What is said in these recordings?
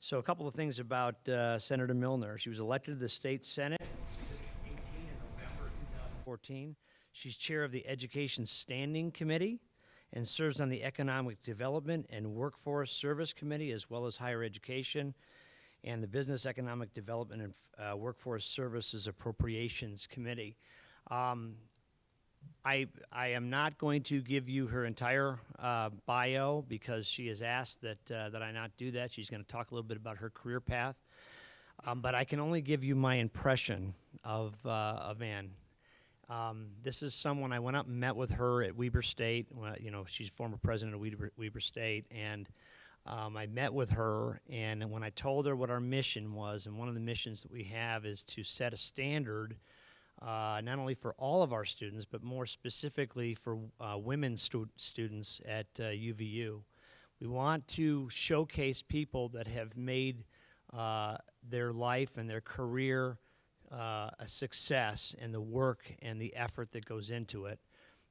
So a couple of things about Senator Millner. She was elected to the state Senate in 2014. She's chair of the Education Standing Committee and serves on the Economic Development and Workforce Service Committee, as well as Higher Education and the Business Economic Development and Workforce Services Appropriations Committee. I am not going to give you her entire bio because she has asked that I not do that. She's going to talk a little bit about her career path. But I can only give you my impression of Ann. This is someone, I went up and met with her at Weber State. You know, she's former president of Weber State, and I met with her, and when I told her what our mission was, and one of the missions that we have is to set a standard not only for all of our students, but more specifically for women students at UVU. We want to showcase people that have made their life and their career a success, and the work and the effort that goes into it.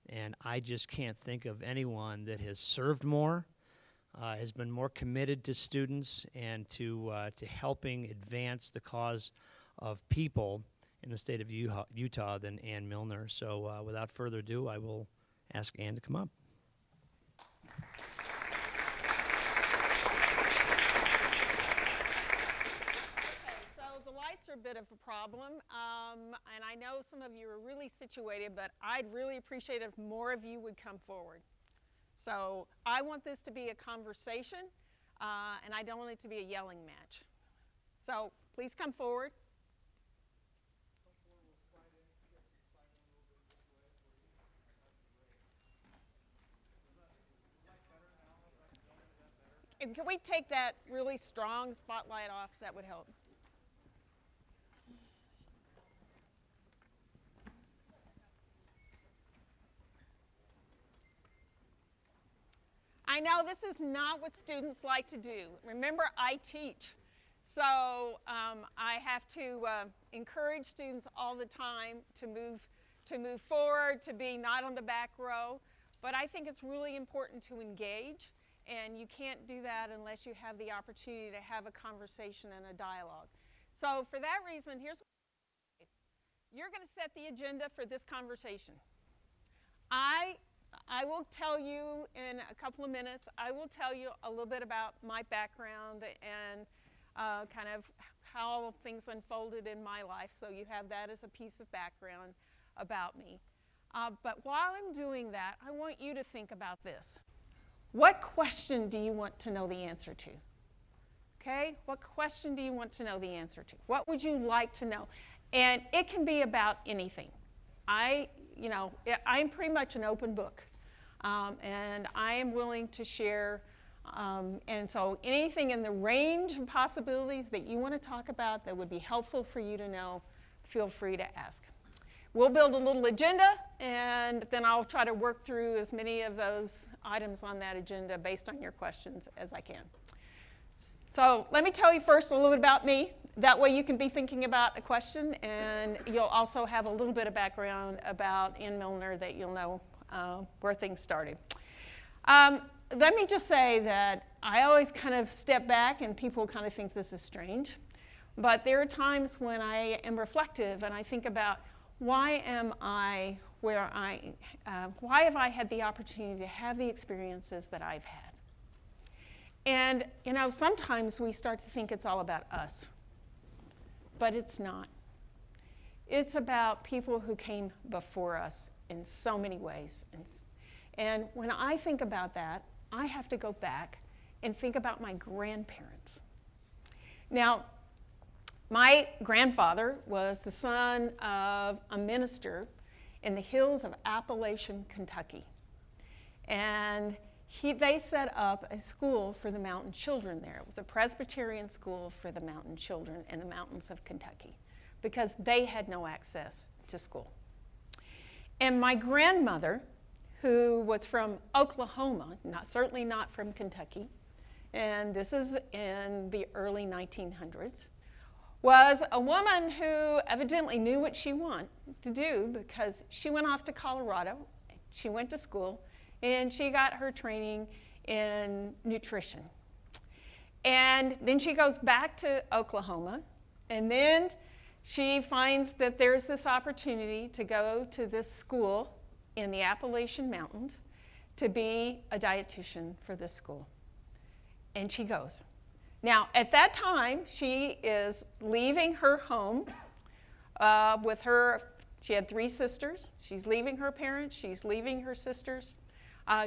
And I just can't think of anyone that has served more, has been more committed to students and to helping advance the cause of people in the state of Utah than Ann Millner. So without further ado, I will ask Ann to come up. The lights are a bit of a problem, and I know some of you are really situated, but I'd really appreciate it if more of you would come forward. So I want this to be a conversation, and I don't want it to be a yelling match. So please come forward. And can we take that really strong spotlight off? That would help. I know this is not what students like to do. Remember, I teach. So I have to encourage students all the time to move forward, to be not on the back row. But I think it's really important to engage, and you can't do that unless you have the opportunity to have a conversation and a dialogue. So for that reason, here's what you're going to set the agenda for this conversation. I will tell you in a couple of minutes, I will tell you a little bit about my background and kind of how things unfolded in my life, so you have that as a piece of background about me. But while I'm doing that, I want you to think about this. What question do you want to know the answer to? Okay? What question do you want to know the answer to? What would you like to know? And it can be about anything. I'm pretty much an open book, and I am willing to share. And so anything in the range of possibilities that you want to talk about that would be helpful for you to know, feel free to ask. We'll build a little agenda, and then I'll try to work through as many of those items on that agenda based on your questions as I can. So let me tell you first a little bit about me. That way you can be thinking about a question, and you'll also have a little bit of background about Ann Millner that you'll know where things started. Let me just say that I always kind of step back, and people kind of think this is strange. But there are times when I am reflective, and I think about why am I where why have I had the opportunity to have the experiences that I've had? And, sometimes we start to think it's all about us. But it's not. It's about people who came before us in so many ways. And when I think about that, I have to go back and think about my grandparents. Now, my grandfather was the son of a minister in the hills of Appalachian, Kentucky. And they set up a school for the mountain children there. It was a Presbyterian school for the mountain children in the mountains of Kentucky because they had no access to school. And my grandmother, who was from Oklahoma, certainly not from Kentucky, and this is in the early 1900s, was a woman who evidently knew what she wanted to do because she went off to Colorado, she went to school, and she got her training in nutrition. And then she goes back to Oklahoma, and then she finds that there's this opportunity to go to this school in the Appalachian Mountains to be a dietitian for this school. And she goes. Now, at that time, she is leaving her home with her. She had 3 sisters. She's leaving her parents. She's leaving her sisters.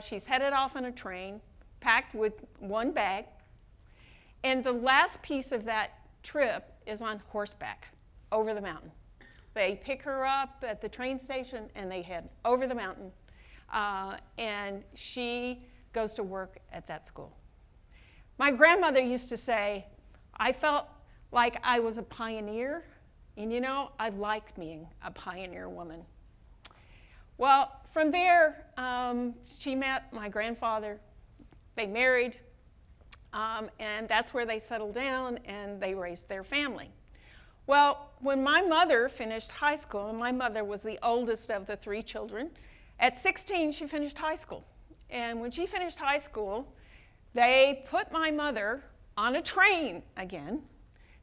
She's headed off on a train, packed with 1 bag. And the last piece of that trip is on horseback over the mountain. They pick her up at the train station and they head over the mountain. And she goes to work at that school. My grandmother used to say, I felt like I was a pioneer. And you know, I like being a pioneer woman. Well, from there, she met my grandfather. They married. And that's where they settled down and they raised their family. Well, when my mother finished high school, and my mother was the oldest of the 3 children, at 16 she finished high school. And when she finished high school, they put my mother on a train again.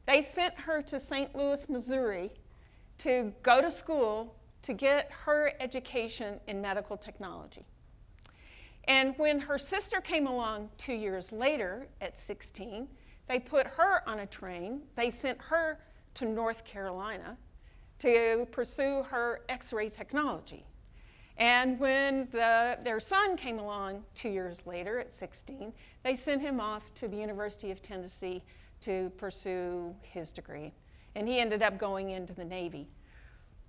They sent her to St. Louis, Missouri to go to school to get her education in medical technology. And when her sister came along 2 years later at 16, they put her on a train. They sent her to North Carolina to pursue her X-ray technology. And when their son came along 2 years later at 16, they sent him off to the University of Tennessee to pursue his degree. And he ended up going into the Navy.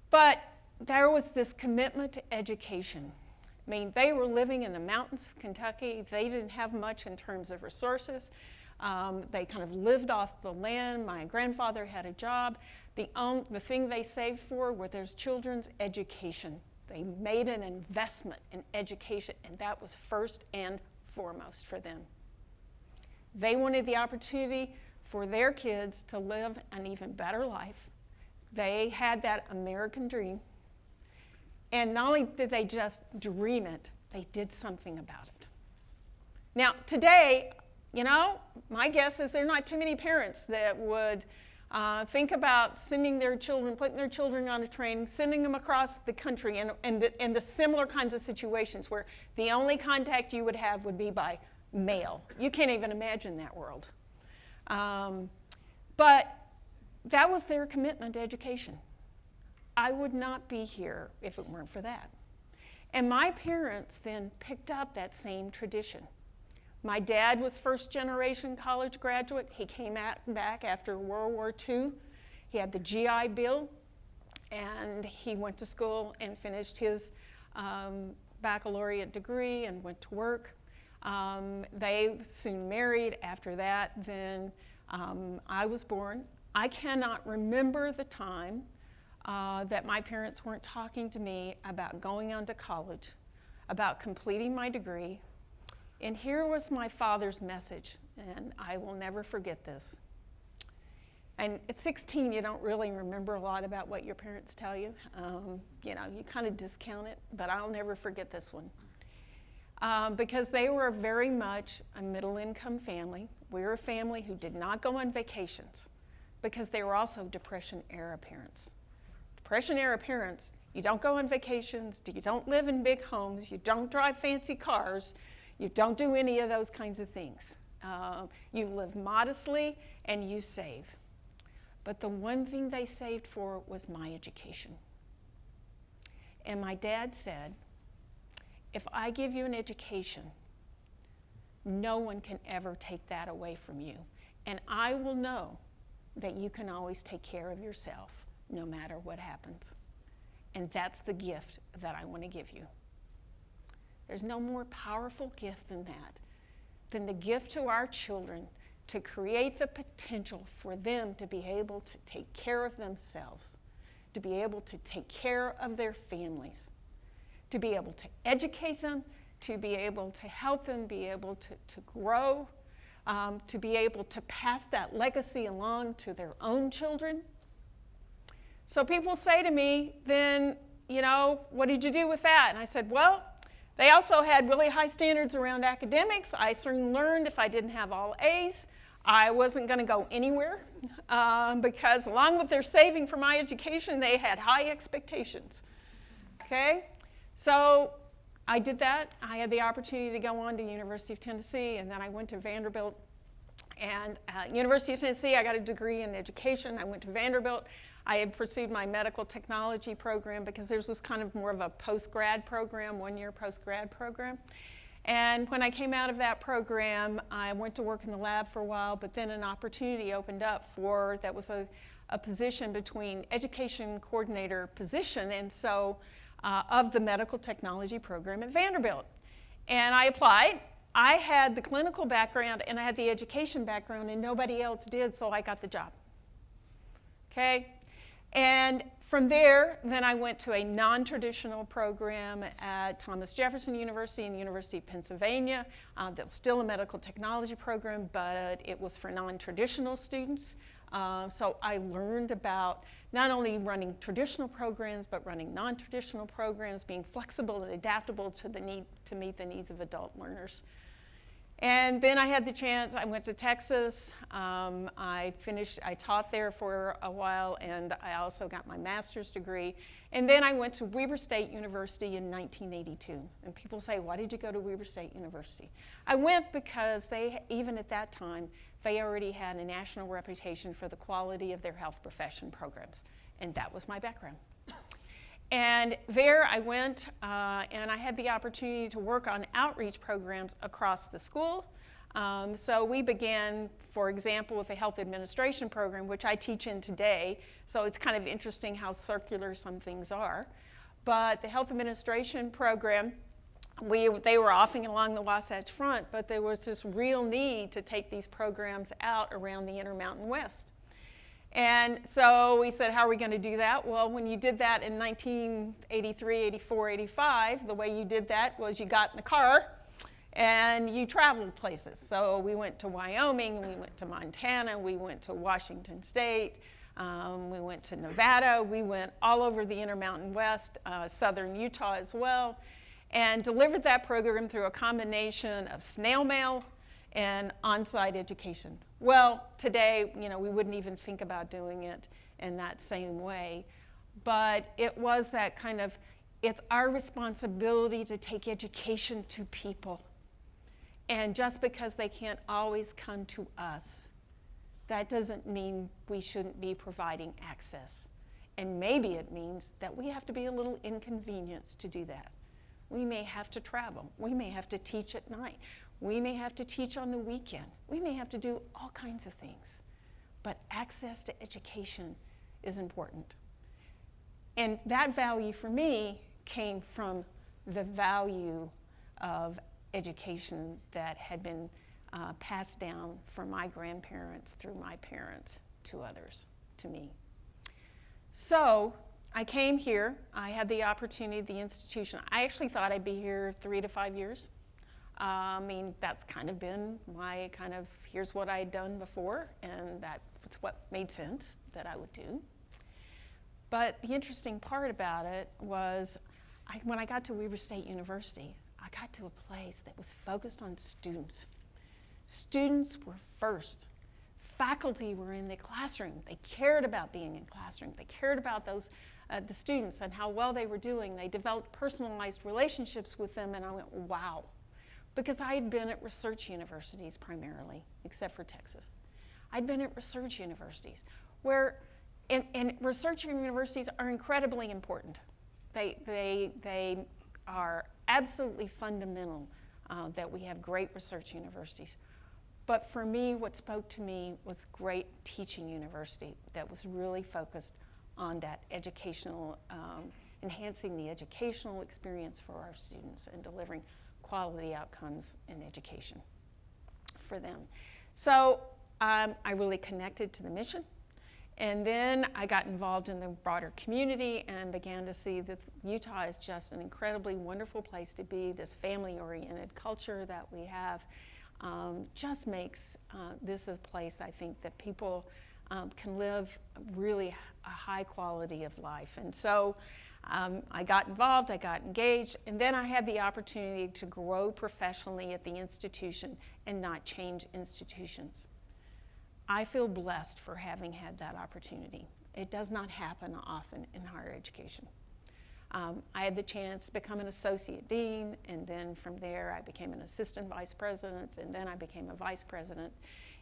But there was this commitment to education. I mean, they were living in the mountains of Kentucky. They didn't have much in terms of resources. They kind of lived off the land. My grandfather had a job. The thing they saved for were their children's education. They made an investment in education, and that was first and foremost for them. They wanted the opportunity for their kids to live an even better life. They had that American dream. And not only did they just dream it, they did something about it. Now, today, you know, my guess is there are not too many parents that would think about sending their children, putting their children on a train, sending them across the country in the similar kinds of situations where the only contact you would have would be by mail. You can't even imagine that world. But that was their commitment to education. I would not be here if it weren't for that. And my parents then picked up that same tradition. My dad was first-generation college graduate. He came back after World War II. He had the GI Bill, and he went to school and finished his baccalaureate degree and went to work. They soon married after that. Then I was born. I cannot remember the time that my parents weren't talking to me about going on to college, about completing my degree. And here was my father's message, and I will never forget this. And at 16, you don't really remember a lot about what your parents tell you. You know, you kind of discount it, but I'll never forget this one. Because they were very much a middle-income family. We were a family who did not go on vacations because they were also Depression-era parents. Depression-era parents, you don't go on vacations, you don't live in big homes, you don't drive fancy cars, you don't do any of those kinds of things. You live modestly and you save. But the one thing they saved for was my education. And my dad said, if I give you an education, no one can ever take that away from you. And I will know that you can always take care of yourself no matter what happens. And that's the gift that I want to give you. There's no more powerful gift than that, than the gift to our children to create the potential for them to be able to take care of themselves, to be able to take care of their families, to be able to educate them, to be able to help them be able to grow, to be able to pass that legacy along to their own children. So people say to me, then, you know, what did you do with that? And I said, well, they also had really high standards around academics. I soon learned if I didn't have all A's, I wasn't going to go anywhere because along with their saving for my education, they had high expectations. Okay? So I did that. I had the opportunity to go on to University of Tennessee, and then I went to Vanderbilt. And at University of Tennessee, I got a degree in education. I went to Vanderbilt. I had pursued my medical technology program because theirs was kind of more of a post-grad program, one-year post-grad program. And when I came out of that program, I went to work in the lab for a while, but then an opportunity opened up that was a position between education coordinator position, and so of the medical technology program at Vanderbilt. And I applied. I had the clinical background and I had the education background, and nobody else did, so I got the job. Okay? And from there, then I went to a non-traditional program at Thomas Jefferson University and the University of Pennsylvania. That was still a medical technology program, but it was for non-traditional students. So I learned about not only running traditional programs, but running non-traditional programs, being flexible and adaptable to meet the needs of adult learners. And then I had the chance, I went to Texas. I taught there for a while, and I also got my master's degree. And then I went to Weber State University in 1982. And people say, why did you go to Weber State University? I went because even at that time, they already had a national reputation for the quality of their health profession programs. And that was my background. And there I went, and I had the opportunity to work on outreach programs across the school. So we began, for example, with the health administration program, which I teach in today. So it's kind of interesting how circular some things are. But the health administration program, they were offing along the Wasatch Front, but there was this real need to take these programs out around the Intermountain West. And so we said, how are we going to do that? Well, when you did that in 1983, 84, 85, the way you did that was you got in the car and you traveled places. So we went to Wyoming, we went to Montana, we went to Washington State, we went to Nevada, we went all over the Intermountain West, southern Utah as well, and delivered that program through a combination of snail mail and on-site education. Well, today, we wouldn't even think about doing it in that same way, but it was that kind of, it's our responsibility to take education to people. And just because they can't always come to us, that doesn't mean we shouldn't be providing access. And maybe it means that we have to be a little inconvenienced to do that. We may have to travel. We may have to teach at night. We may have to teach on the weekend. We may have to do all kinds of things. But access to education is important. And that value for me came from the value of education that had been passed down from my grandparents through my parents to others, to me. So I came here. I had the opportunity at the institution. I actually thought I'd be here 3 to 5 years. That's kind of been my here's what I had done before, and that's what made sense that I would do. But the interesting part about it was when I got to Weber State University, I got to a place that was focused on students. Students were first. Faculty were in the classroom. They cared about being in classroom. They cared about the students and how well they were doing. They developed personalized relationships with them, and I went, wow. Because I had been at research universities primarily, except for Texas. I'd been at research universities where, and research universities are incredibly important. They are absolutely fundamental that we have great research universities. But for me, what spoke to me was great teaching university that was really focused on that educational, enhancing the educational experience for our students and delivering quality outcomes in education for them. So I really connected to the mission. And then I got involved in the broader community and began to see that Utah is just an incredibly wonderful place to be. This family-oriented culture that we have just makes this a place, I think, that people can live really a high quality of life. And so I got involved, I got engaged, and then I had the opportunity to grow professionally at the institution and not change institutions. I feel blessed for having had that opportunity. It does not happen often in higher education. I had the chance to become an associate dean, and then from there I became an assistant vice president, and then I became a vice president.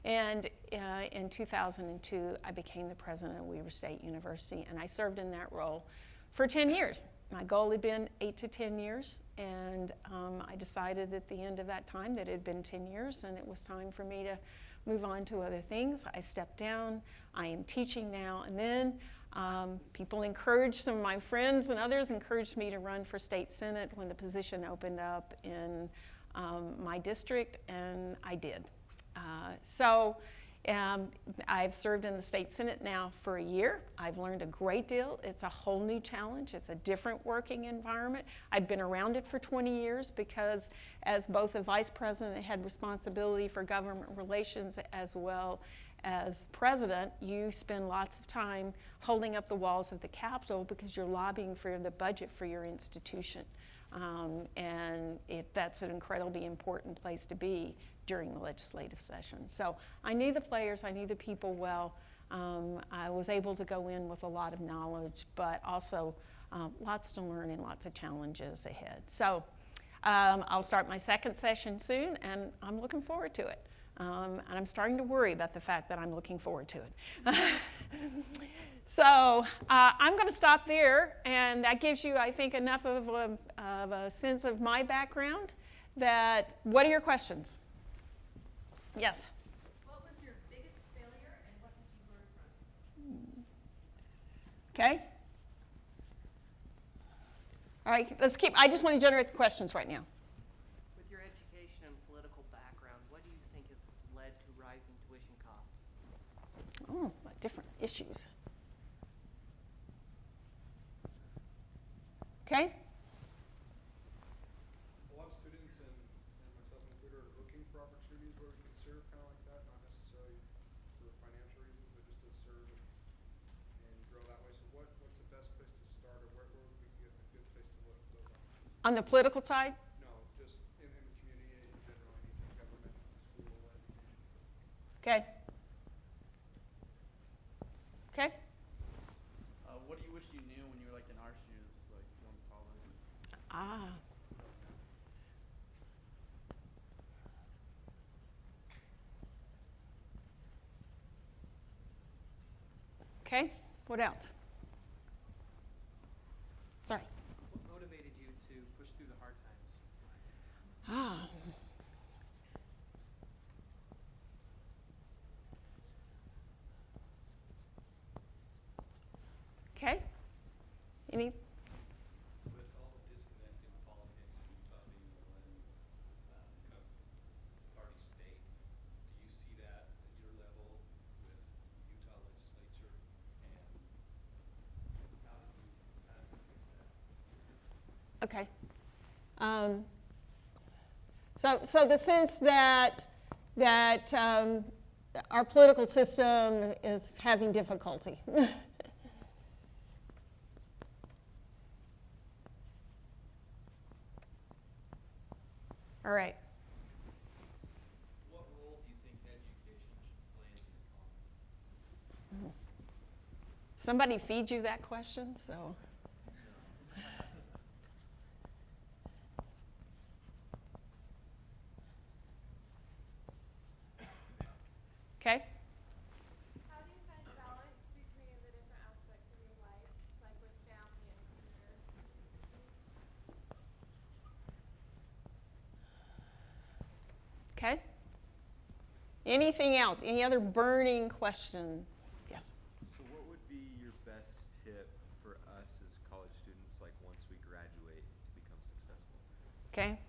And in 2002, I became the president of Weber State University, and I served in that role for 10 years. My goal had been 8 to 10 years, and I decided at the end of that time that it had been 10 years, and it was time for me to move on to other things. I stepped down. I am teaching now, and then people encouraged, some of my friends and others encouraged me to run for state senate when the position opened up in my district, and I did. I've served in the state senate now for a year. I've learned a great deal. It's a whole new challenge. It's a different working environment. I've been around it for 20 years because as both a vice president, I had responsibility for government relations as well as president. You spend lots of time holding up the walls of the Capitol because you're lobbying for the budget for your institution. That's an incredibly important place to be during the legislative session. So I knew the players, I knew the people well. I was able to go in with a lot of knowledge, but also lots to learn and lots of challenges ahead. So I'll start my second session soon, and I'm looking forward to it. And I'm starting to worry about the fact that I'm looking forward to it. So I'm going to stop there, and that gives you, I think, enough of a sense of my background. What are your questions? Yes? What was your biggest failure, and what did you learn from it? Okay. All right, I just want to generate the questions right now. With your education and political background, what do you think has led to rising tuition costs? Oh, different issues. Okay? A lot of students, and myself included, are looking for opportunities where we can serve kind of like that, not necessarily for financial reasons, but just to serve and grow that way. So what's the best place to start, or where would we get a good place to look for those opportunities? On the political side? No, just in the community in general, anything government, school, education. Okay. Okay? What do you wish you knew when you were like in our shoes, like going to college? Ah. Okay, what else? Sorry. What motivated you to push through the hard times? Ah. Okay. Any? With all the disconnect in politics in Utah being the one party state, do you see that at your level with the Utah legislature, and how do you fix that? Okay. So the sense that our political system is having difficulty. All right. What role do you think education should play in the economy? Somebody feed you that question, so. Okay. How do you find balance between the different aspects of your life, like with family and career? Okay. Anything else? Any other burning question? Yes. So what would be your best tip for us as college students, like once we graduate, to become successful? Okay.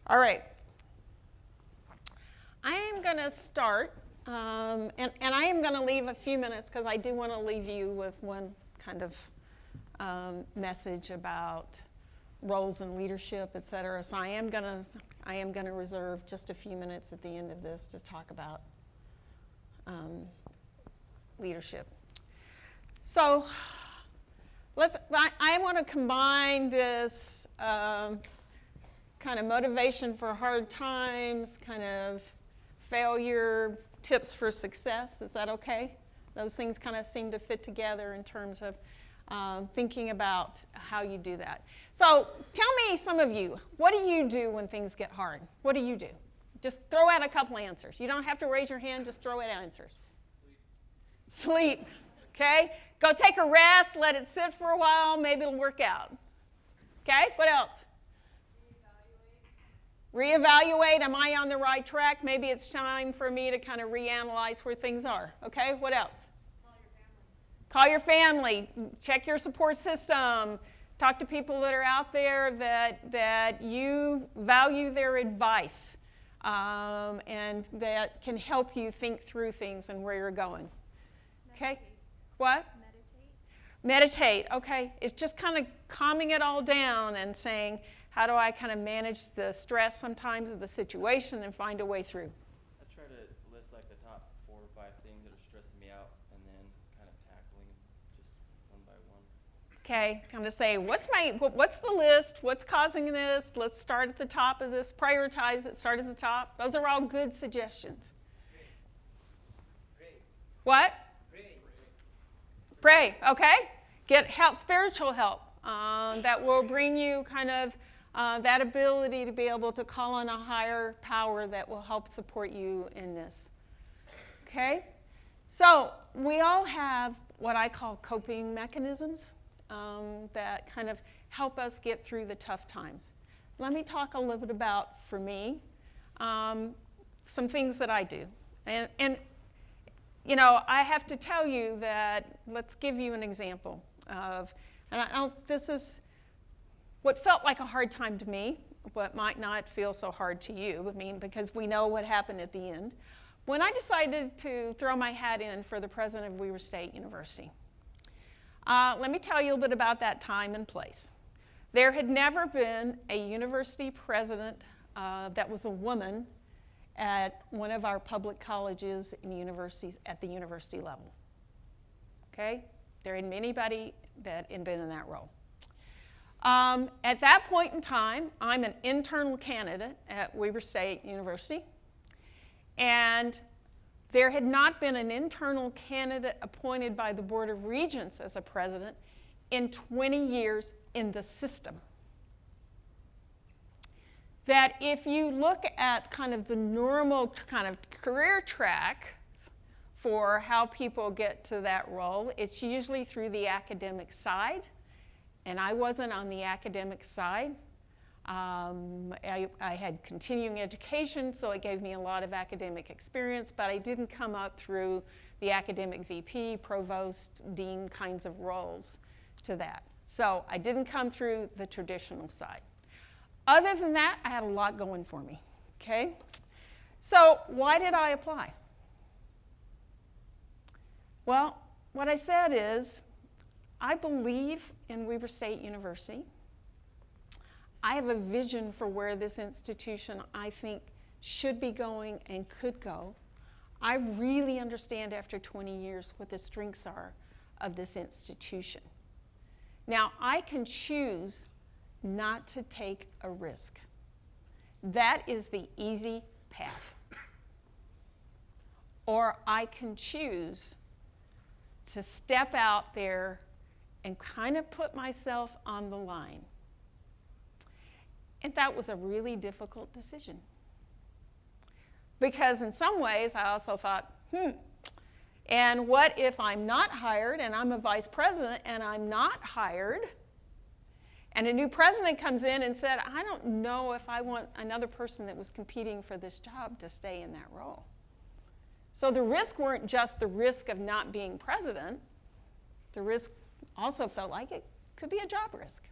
All right. I am going to start, and I am going to leave a few minutes because I do want to leave you with one kind of message about roles in leadership, et cetera. So I am going to reserve just a few minutes at the end of this to talk about leadership. So I want to combine this kind of motivation for hard times, kind of failure, tips for success. Is that okay? Those things kind of seem to fit together in terms of thinking about how you do that. So tell me, some of you, what do you do when things get hard? What do you do? Just throw out a couple answers. You don't have to raise your hand, just throw out answers. Sleep. Okay? Go take a rest, let it sit for a while, maybe it'll work out. Okay? What else? Reevaluate. Am I on the right track? Maybe it's time for me to kind of reanalyze where things are. Okay? What else? Call your family. Check your support system. Talk to people that are out there that you value their advice and that can help you think through things and where you're going. Okay? What? Meditate. Okay. It's just kind of calming it all down and saying, how do I kind of manage the stress sometimes of the situation and find a way through? I try to list like the top 4 or 5 things that are stressing me out and then kind of tackling just one by one. Okay, kind of say, what's the list? What's causing this? Let's start at the top of this. Prioritize it. Start at the top. Those are all good suggestions. Pray. What? Pray. Pray. Okay. Get help, spiritual help. That will bring you kind of that ability to be able to call on a higher power that will help support you in this. Okay? So we all have what I call coping mechanisms that kind of help us get through the tough times. Let me talk a little bit about, for me, some things that I do. And you know, I have to tell you that, let's give you an example of, and this is what felt like a hard time to me, what might not feel so hard to you, I mean, because we know what happened at the end. When I decided to throw my hat in for the president of Weber State University, let me tell you a little bit about that time and place. There had never been a university president that was a woman at one of our public colleges and universities at the university level. Okay? There hadn't been anybody that had been in that role. At that point in time, I'm an internal candidate at Weber State University, and there had not been an internal candidate appointed by the Board of Regents as a president in 20 years in the system. That if you look at kind of the normal kind of career track for how people get to that role, it's usually through the academic side, and I wasn't on the academic side. I had continuing education, so it gave me a lot of academic experience, but I didn't come up through the academic VP, provost, dean kinds of roles to that. So I didn't come through the traditional side. Other than that, I had a lot going for me, okay? So why did I apply? Well, what I said is, I believe in Weber State University. I have a vision for where this institution, I think, should be going and could go. I really understand after 20 years what the strengths are of this institution. Now, I can choose not to take a risk. That is the easy path. Or I can choose to step out there and kind of put myself on the line. And that was a really difficult decision. Because in some ways, I also thought, and what if I'm not hired and I'm a vice president and I'm not hired, and a new president comes in and said, I don't know if I want another person that was competing for this job to stay in that role. So the risk weren't just the risk of not being president. The risk also felt like it could be a job risk.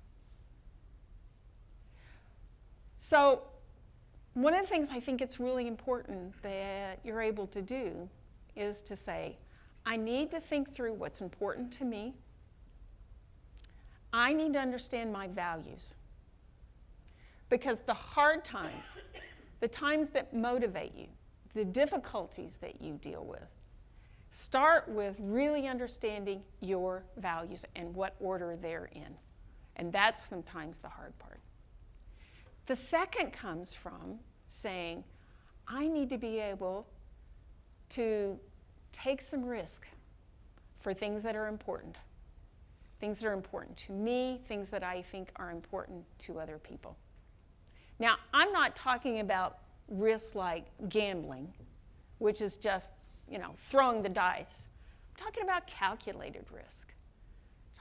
So one of the things I think it's really important that you're able to do is to say, I need to think through what's important to me. I need to understand my values. Because the hard times, the times that motivate you, the difficulties that you deal with, Start with really understanding your values and what order they're in. And that's sometimes the hard part. The second comes from saying, I need to be able to take some risk for things that are important. Things that are important to me, things that I think are important to other people. Now, I'm not talking about risks like gambling, which is just, throwing the dice. I'm talking about calculated risk.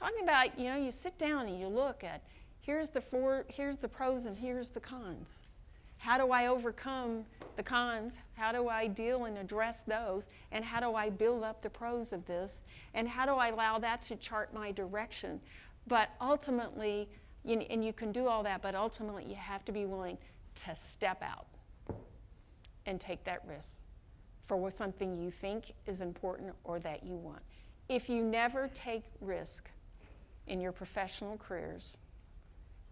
I'm talking about, you sit down and you look at, here's the pros and here's the cons. How do I overcome the cons? How do I deal and address those? And how do I build up the pros of this? And how do I allow that to chart my direction? But ultimately, and you can do all that, but ultimately you have to be willing to step out and take that risk for something you think is important or that you want. If you never take risk in your professional careers,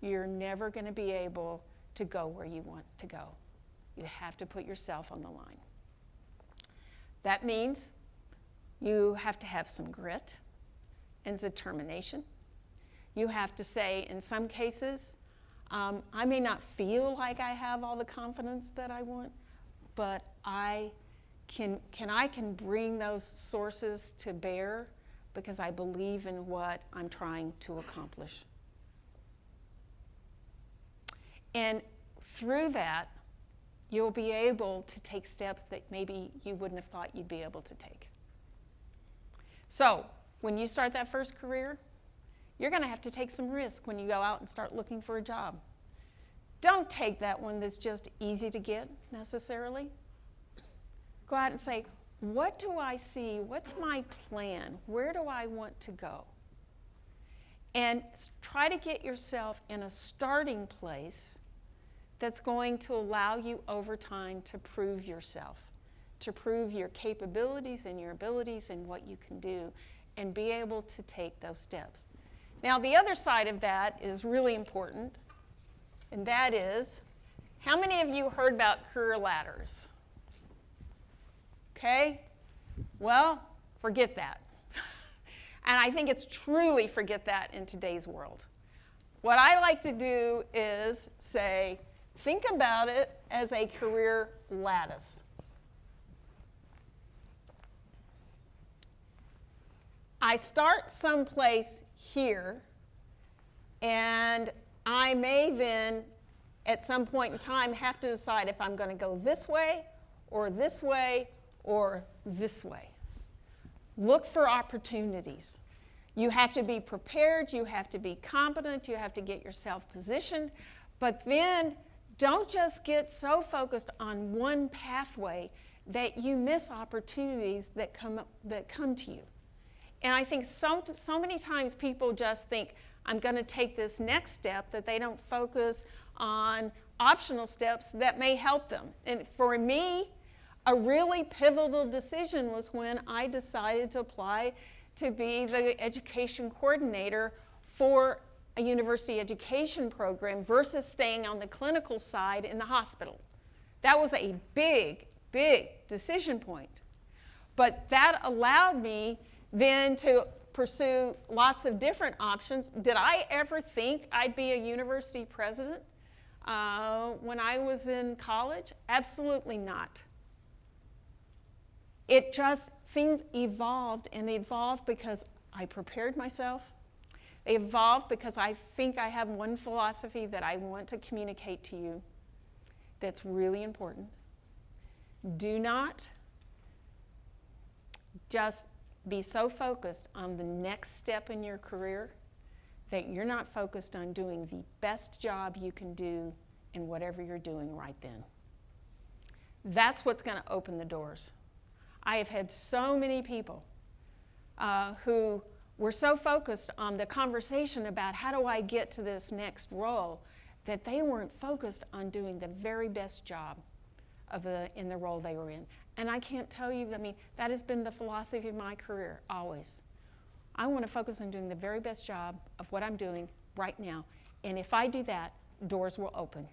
you're never going to be able to go where you want to go. You have to put yourself on the line. That means you have to have some grit and determination. You have to say, in some cases, I may not feel like I have all the confidence that I want, but I can bring those sources to bear because I believe in what I'm trying to accomplish. And through that, you'll be able to take steps that maybe you wouldn't have thought you'd be able to take. So, when you start that first career, you're going to have to take some risk when you go out and start looking for a job. Don't take that one that's just easy to get necessarily. Go out and say, what do I see? What's my plan? Where do I want to go? And try to get yourself in a starting place that's going to allow you over time to prove yourself, to prove your capabilities and your abilities and what you can do, and be able to take those steps. Now, the other side of that is really important, and that is, how many of you heard about career ladders? Okay? Well, forget that. And I think it's truly forget that in today's world. What I like to do is say, think about it as a career lattice. I start someplace here, and I may then, at some point in time, have to decide if I'm going to go this way, or this way, or this way. Look for opportunities. You have to be prepared, you have to be competent, you have to get yourself positioned, but then don't just get so focused on one pathway that you miss opportunities that come to you. And I think so many times people just think, I'm going to take this next step, that they don't focus on optional steps that may help them. And for me, a really pivotal decision was when I decided to apply to be the education coordinator for a university education program versus staying on the clinical side in the hospital. That was a big, big decision point. But that allowed me then to pursue lots of different options. Did I ever think I'd be a university president when I was in college? Absolutely not. It just, things evolved, and they evolved because I prepared myself. They evolved because I think I have one philosophy that I want to communicate to you that's really important. Do not just be so focused on the next step in your career that you're not focused on doing the best job you can do in whatever you're doing right then. That's what's going to open the doors. I have had so many people who were so focused on the conversation about how do I get to this next role that they weren't focused on doing the very best job in the role they were in. And I can't tell you, that has been the philosophy of my career, always. I want to focus on doing the very best job of what I'm doing right now. And if I do that, doors will open.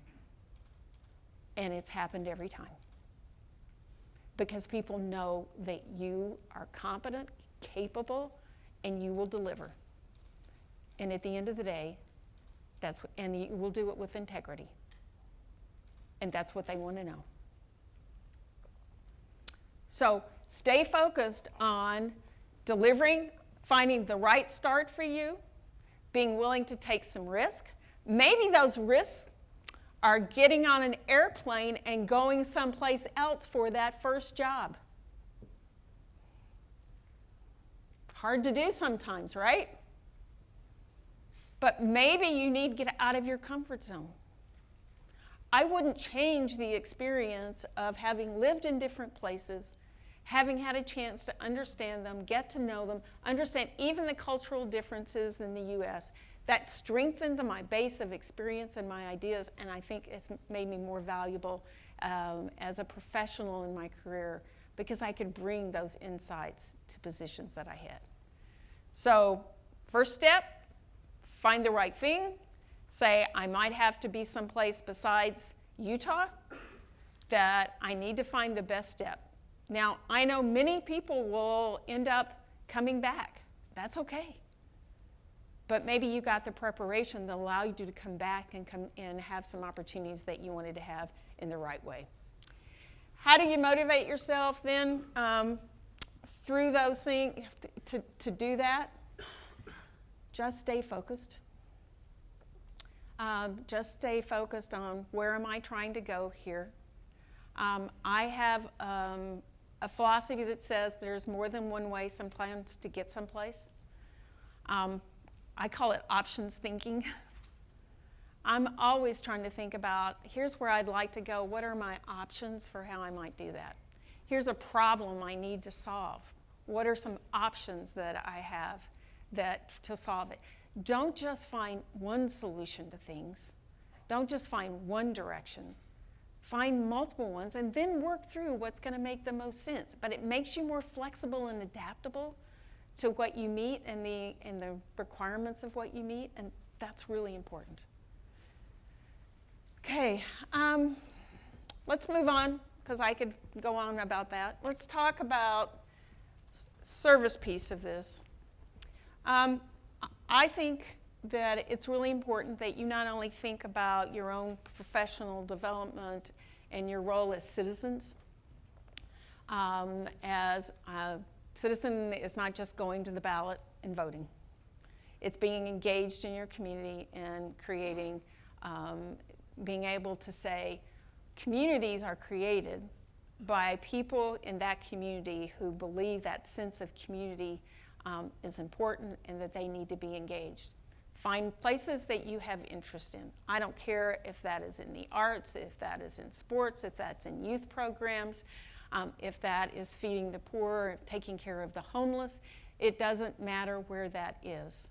And it's happened every time. because people know that you are competent, capable, and you will deliver. And at the end of the day, and you will do it with integrity. And that's what they want to know. So stay focused on delivering, finding the right start for you, being willing to take some risk. Maybe those risks are getting on an airplane and going someplace else for that first job. Hard to do sometimes, right? But maybe you need to get out of your comfort zone. I wouldn't change the experience of having lived in different places, having had a chance to understand them, get to know them, understand even the cultural differences in the U.S. That strengthened my base of experience and my ideas, and I think it's made me more valuable as a professional in my career because I could bring those insights to positions that I had. So, first step, find the right thing. Say, I might have to be someplace besides Utah, that I need to find the best step. Now, I know many people will end up coming back. That's okay. But maybe you got the preparation that allowed you to come back and have some opportunities that you wanted to have in the right way. How do you motivate yourself then through those things to do that? Just stay focused. Just stay focused on where am I trying to go here. I have a philosophy that says there's more than one way sometimes to get someplace. I call it options thinking. I'm always trying to think about, here's where I'd like to go. What are my options for how I might do that? Here's a problem I need to solve. What are some options that I have to solve it? Don't just find one solution to things. Don't just find one direction. Find multiple ones and then work through what's going to make the most sense. But it makes you more flexible and adaptable to what you meet and the requirements of what you meet, and that's really important. Okay, let's move on because I could go on about that. Let's talk about service piece of this. I think that it's really important that you not only think about your own professional development and your role as citizens. As a citizen is not just going to the ballot and voting. It's being engaged in your community and creating, being able to say communities are created by people in that community who believe that sense of community is important and that they need to be engaged. Find places that you have interest in. I don't care if that is in the arts, if that is in sports, if that's in youth programs, if that is feeding the poor, taking care of the homeless. It doesn't matter where that is.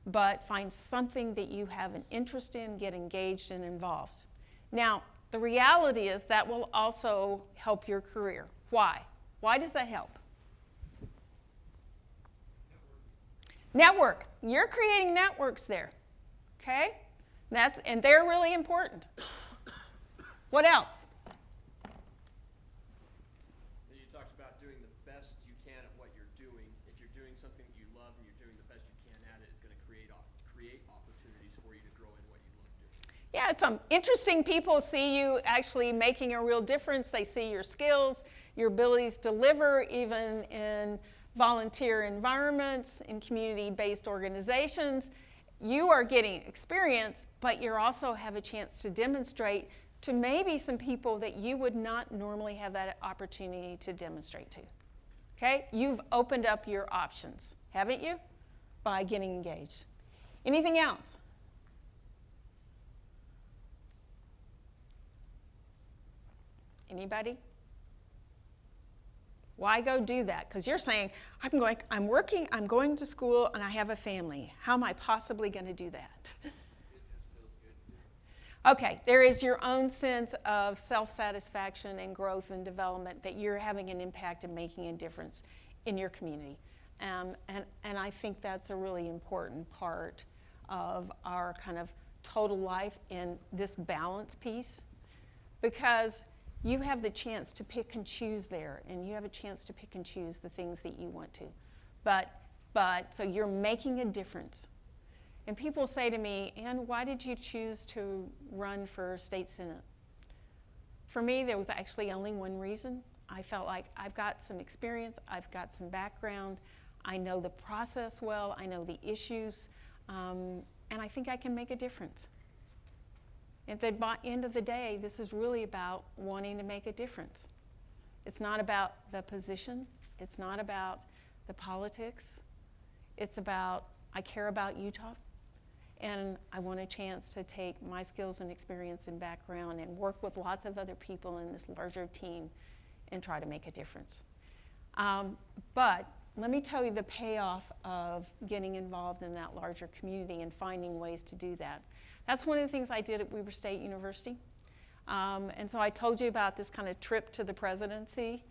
But find something that you have an interest in, get engaged and involved. Now, the reality is that will also help your career. Why? Why does that help? Network. You're creating networks there, okay? And they're really important. What else? You talked about doing the best you can at what you're doing. If you're doing something that you love and you're doing the best you can at it, it's going to create opportunities for you to grow in what you love doing. Yeah, it's interesting. People see you actually making a real difference. They see your skills, your abilities to deliver, even in volunteer environments, in community-based organizations. You are getting experience, but you also have a chance to demonstrate to maybe some people that you would not normally have that opportunity to demonstrate to. Okay? You've opened up your options, haven't you? By getting engaged. Anything else? Anybody? Why go do that? Because you're saying, I'm working, I'm going to school, and I have a family. How am I possibly going to do that? Okay, there is your own sense of self-satisfaction and growth and development that you're having an impact and making a difference in your community. And I think that's a really important part of our kind of total life in this balance piece. Because you have the chance to pick and choose there, and you have a chance to pick and choose the things that you want to. So you're making a difference. And people say to me, Ann, why did you choose to run for state senate? For me, there was actually only one reason. I felt like I've got some experience, I've got some background, I know the process well, I know the issues, and I think I can make a difference. At the end of the day, this is really about wanting to make a difference. It's not about the position, it's not about the politics, it's about I care about Utah, and I want a chance to take my skills and experience and background and work with lots of other people in this larger team and try to make a difference. But let me tell you the payoff of getting involved in that larger community and finding ways to do that. That's one of the things I did at Weber State University. And so I told you about this kind of trip to the presidency.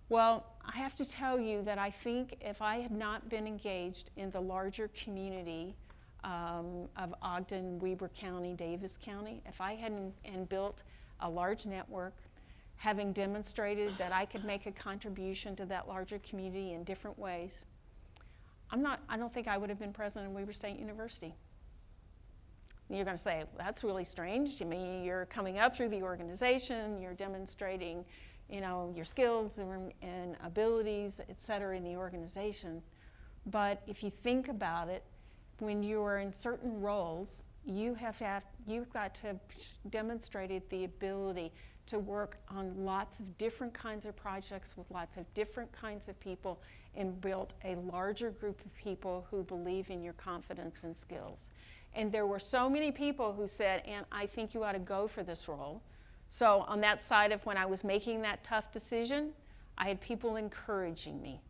Well, I have to tell you that I think if I had not been engaged in the larger community of Ogden, Weber County, Davis County, if I hadn't and built a large network, having demonstrated that I could make a contribution to that larger community in different ways, I don't think I would have been president of Weber State University. You're going to say, well, that's really strange. I mean, you're coming up through the organization, you're demonstrating, your skills and abilities, et cetera, in the organization. But if you think about it, when you are in certain roles, you've got to have demonstrated the ability to work on lots of different kinds of projects with lots of different kinds of people and built a larger group of people who believe in your confidence and skills. And there were so many people who said, Ann, I think you ought to go for this role. So on that side of when I was making that tough decision, I had people encouraging me.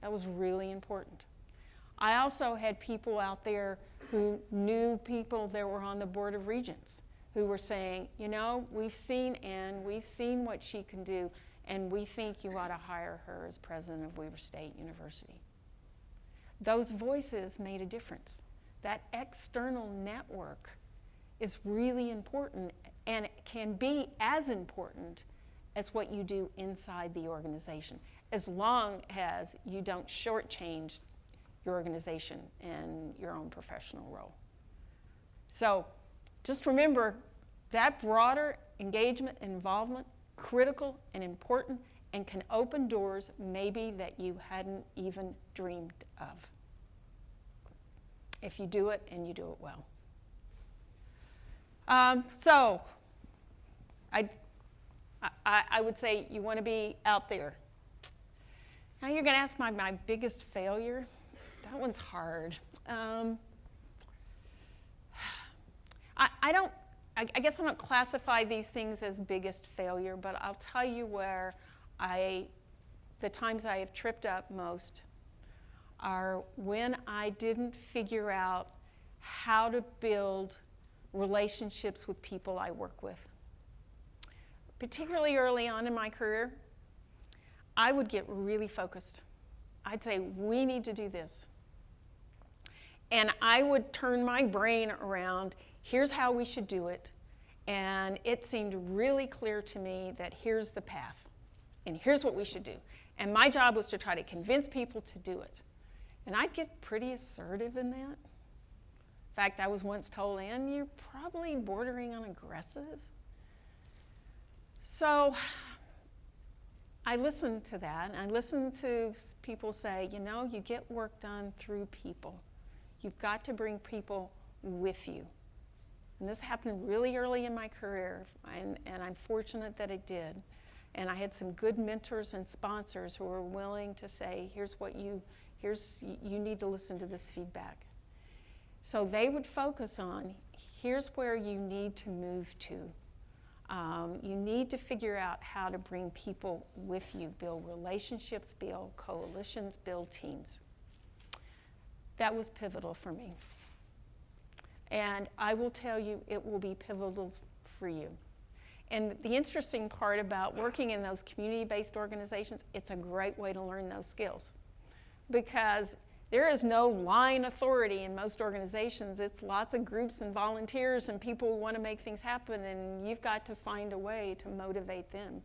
That was really important. I also had people out there who knew people that were on the Board of Regents who were saying, we've seen Ann, we've seen what she can do, and we think you ought to hire her as president of Weber State University. Those voices made a difference. That external network is really important, and it can be as important as what you do inside the organization, as long as you don't shortchange your organization and your own professional role. So just remember that broader engagement and involvement, critical and important, and can open doors maybe that you hadn't even dreamed of, if you do it and you do it well. So I would say you want to be out there. Now you're going to ask my biggest failure. That one's hard. I guess I don't classify these things as biggest failure, but I'll tell you where the times I have tripped up most are when I didn't figure out how to build relationships with people I work with. Particularly early on in my career, I would get really focused. I'd say, we need to do this. And I would turn my brain around, here's how we should do it. And it seemed really clear to me that here's the path, and here's what we should do. And my job was to try to convince people to do it. And I'd get pretty assertive in that. In fact, I was once told, Ann, you're probably bordering on aggressive. So I listened to that, and I listened to people say, you get work done through people. You've got to bring people with you. And this happened really early in my career, and I'm fortunate that it did. And I had some good mentors and sponsors who were willing to say, you need to listen to this feedback. So they would focus on, here's where you need to move to. You need to figure out how to bring people with you, build relationships, build coalitions, build teams. That was pivotal for me. And I will tell you, it will be pivotal for you. And the interesting part about working in those community-based organizations, it's a great way to learn those skills. Because There is no line authority in most organizations. It's lots of groups and volunteers and people who want to make things happen, and you've got to find a way to motivate them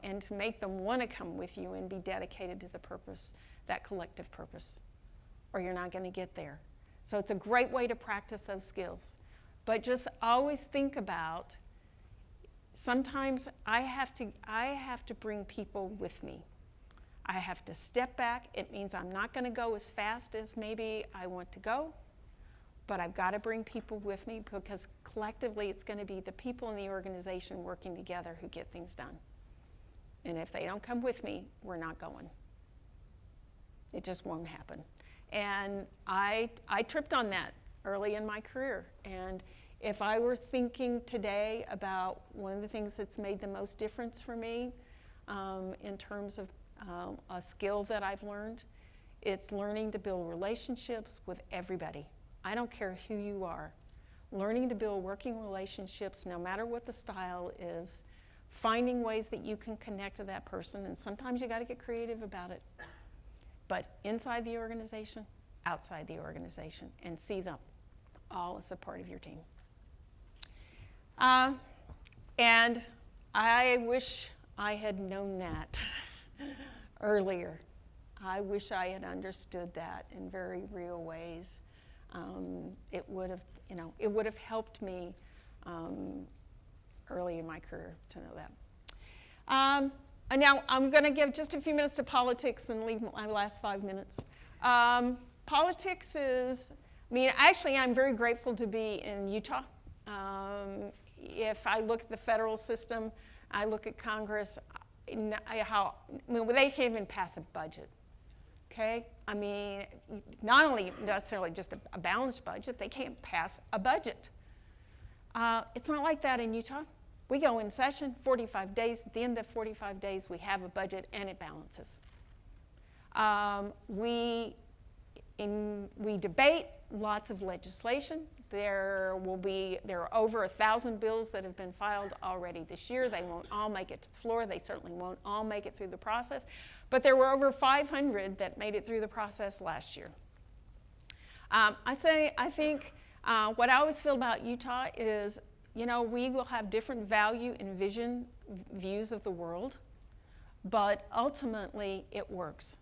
and to make them want to come with you and be dedicated to the purpose, that collective purpose, or you're not going to get there. So it's a great way to practice those skills. But just always think about, sometimes I have to bring people with me. I have to step back. It means I'm not going to go as fast as maybe I want to go, but I've got to bring people with me, because collectively it's going to be the people in the organization working together who get things done. And if they don't come with me, we're not going. It just won't happen. And I tripped on that early in my career. And if I were thinking today about one of the things that's made the most difference for me in terms of a skill that I've learned, it's learning to build relationships with everybody. I don't care who you are. Learning to build working relationships, no matter what the style is, finding ways that you can connect to that person, and sometimes you got to get creative about it. But inside the organization, outside the organization, and see them all as a part of your team. And I wish I had known that earlier. I wish I had understood that in very real ways. It would have helped me early in my career to know that. And now I'm going to give just a few minutes to politics and leave my last 5 minutes. Politics is, actually I'm very grateful to be in Utah. If I look at the federal system, I look at Congress, they can't even pass a budget. Okay? Not only necessarily just a balanced budget, they can't pass a budget. It's not like that in Utah. We go in session, 45 days. At the end of 45 days, we have a budget and it balances. We debate lots of legislation. There are over 1,000 bills that have been filed already this year. They won't all make it to the floor. They certainly won't all make it through the process. But there were over 500 that made it through the process last year. I think what I always feel about Utah is, we will have different value and views of the world, but ultimately it works.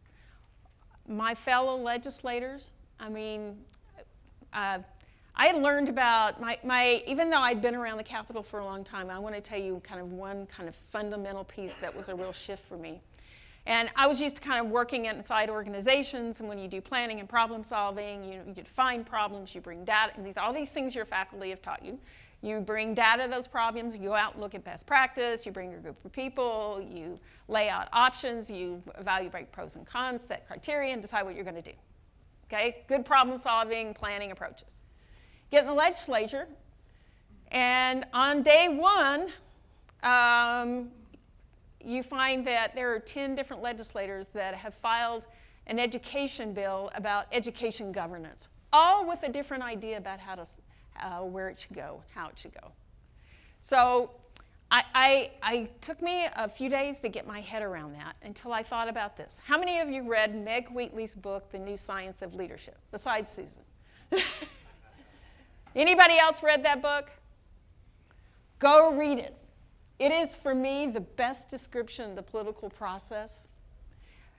My fellow legislators, I had learned about even though I'd been around the Capitol for a long time, I want to tell you one fundamental piece that was a real shift for me. And I was used to kind of working inside organizations, and when you do planning and problem solving, you define problems, you bring data, and all these things your faculty have taught you. You bring data to those problems, you go out and look at best practice, you bring your group of people, you lay out options, you evaluate pros and cons, set criteria, and decide what you're going to do. Okay? Good problem solving, planning approaches. Get in the legislature, and on day one, you find that there are 10 different legislators that have filed an education bill about education governance, all with a different idea about where it should go, how it should go. So I took me a few days to get my head around that until I thought about this. How many of you read Meg Wheatley's book, The New Science of Leadership, besides Susan? Anybody else read that book? Go read it. It is, for me, the best description of the political process.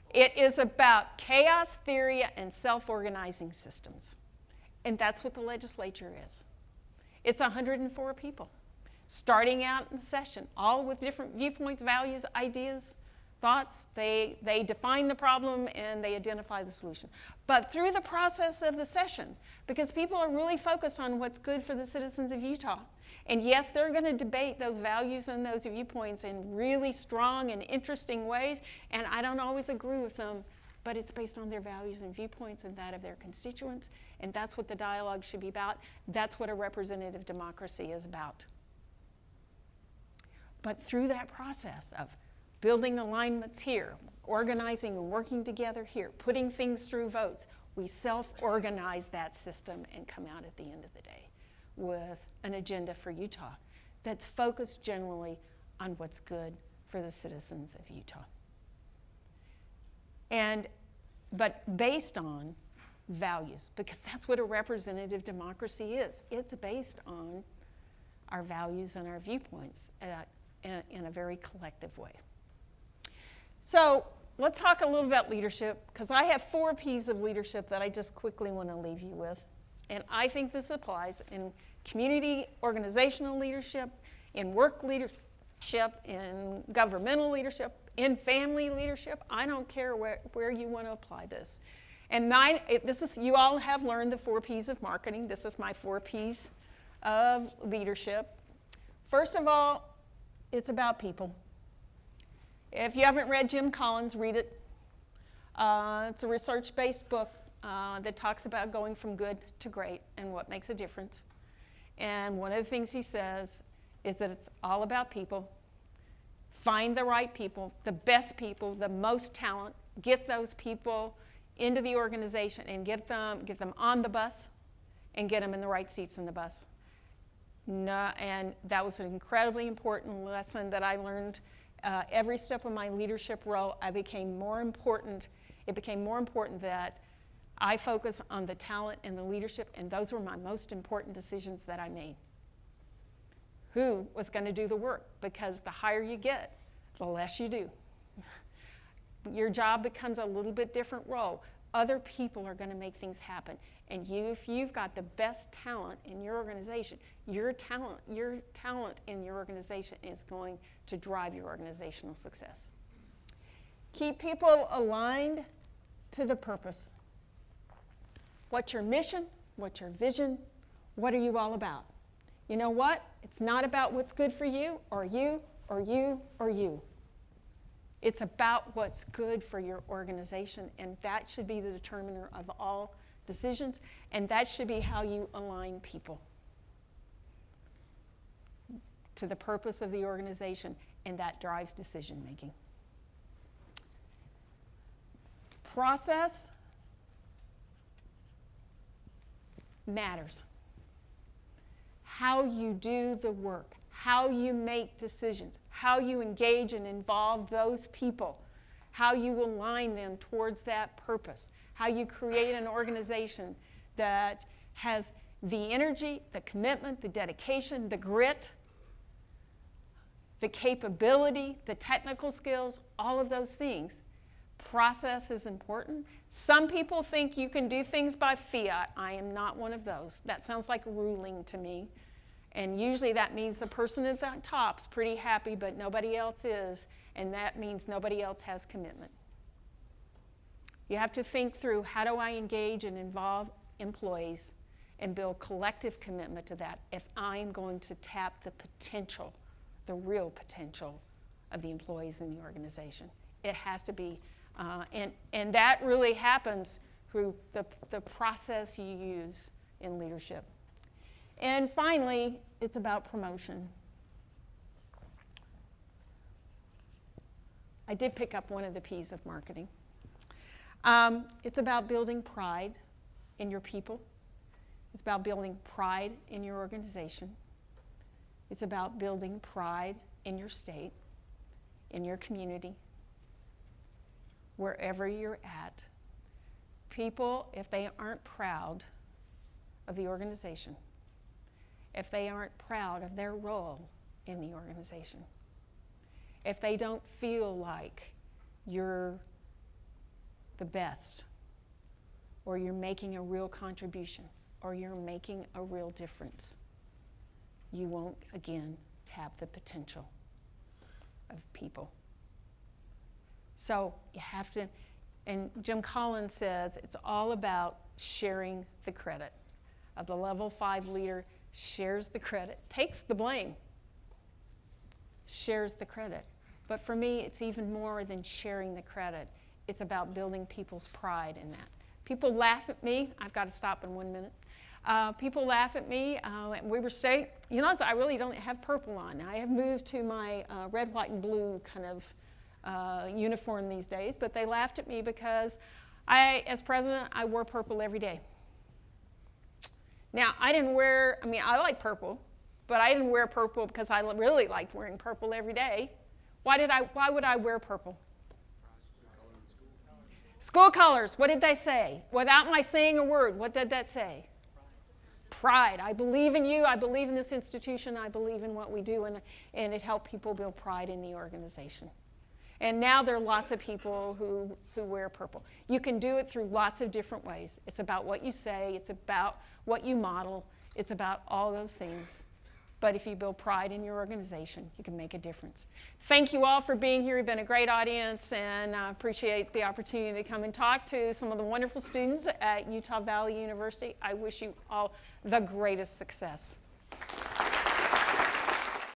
It is about chaos theory and self-organizing systems. And that's what the legislature is. It's 104 people, starting out in the session, all with different viewpoints, values, ideas, thoughts. They define the problem and they identify the solution. But through the process of the session, because people are really focused on what's good for the citizens of Utah, and yes, they're going to debate those values and those viewpoints in really strong and interesting ways, and I don't always agree with them, but it's based on their values and viewpoints and that of their constituents, and that's what the dialogue should be about. That's what a representative democracy is about. But through that process of building alignments here, organizing and working together here, putting things through votes, we self-organize that system and come out at the end of the day with an agenda for Utah that's focused generally on what's good for the citizens of Utah. And but based on values, because that's what a representative democracy is. It's based on our values and our viewpoints in a very collective way. So let's talk a little about leadership, because I have 4 P's of leadership that I just quickly want to leave you with. And I think this applies in community organizational leadership, in work leadership, in governmental leadership, in family leadership. I don't care where you want to apply this. And you all have learned the 4 P's of marketing. This is my 4 P's of leadership. First of all, it's about people. If you haven't read Jim Collins, read it. It's a research-based book that talks about going from good to great and what makes a difference. And one of the things he says is that it's all about people. Find the right people, the best people, the most talent. Get those people into the organization and get them on the bus and get them in the right seats in the bus. And that was an incredibly important lesson that I learned. Every step of my leadership role, it became more important that I focus on the talent and the leadership, and those were my most important decisions that I made. Who was going to do the work? Because the higher you get, the less you do. Your job becomes a little bit different role. Other people are going to make things happen. And if you've got the best talent in your organization, your talent in your organization is going to drive your organizational success. Keep people aligned to the purpose. What's your mission? What's your vision? What are you all about? You know what? It's not about what's good for you or you or you or you. It's about what's good for your organization, and that should be the determiner of all decisions, and that should be how you align people to the purpose of the organization, and that drives decision making. Process matters. How you do the work, how you make decisions, how you engage and involve those people, how you align them towards that purpose, how you create an organization that has the energy, the commitment, the dedication, the grit, the capability, the technical skills, all of those things. Process is important. Some people think you can do things by fiat. I am not one of those. That sounds like ruling to me. And usually that means the person at the top's pretty happy, but nobody else is, and that means nobody else has commitment. You have to think through, how do I engage and involve employees and build collective commitment to that if I'm going to tap the potential, the real potential of the employees in the organization. It has to be, and that really happens through the process you use in leadership. And finally, it's about promotion. I did pick up one of the P's of marketing. It's about building pride in your people. It's about building pride in your organization. It's about building pride in your state, in your community, wherever you're at. People, if they aren't proud of the organization, if they aren't proud of their role in the organization, if they don't feel like you're the best, or you're making a real contribution, or you're making a real difference, you won't, again, tap the potential of people. So you have to, and Jim Collins says it's all about sharing the credit. Of the level 5 leader, shares the credit, takes the blame, shares the credit. But for me, it's even more than sharing the credit. It's about building people's pride in that. People laugh at me. I've got to stop in 1 minute. People laugh at me at Weber State. You notice I really don't have purple on. I have moved to my red, white, and blue kind of uniform these days, but they laughed at me because as president, I wore purple every day. Now, I like purple, but I didn't wear purple because I really liked wearing purple every day. Why would I wear purple? School colors, what did they say? Without my saying a word, what did that say? Pride. I believe in you, I believe in this institution, I believe in what we do, and it helped people build pride in the organization. And now there are lots of people who wear purple. You can do it through lots of different ways. It's about what you say, it's about what you model, it's about all those things. But if you build pride in your organization, you can make a difference. Thank you all for being here. You've been a great audience, and I appreciate the opportunity to come and talk to some of the wonderful students at Utah Valley University. I wish you all the greatest success.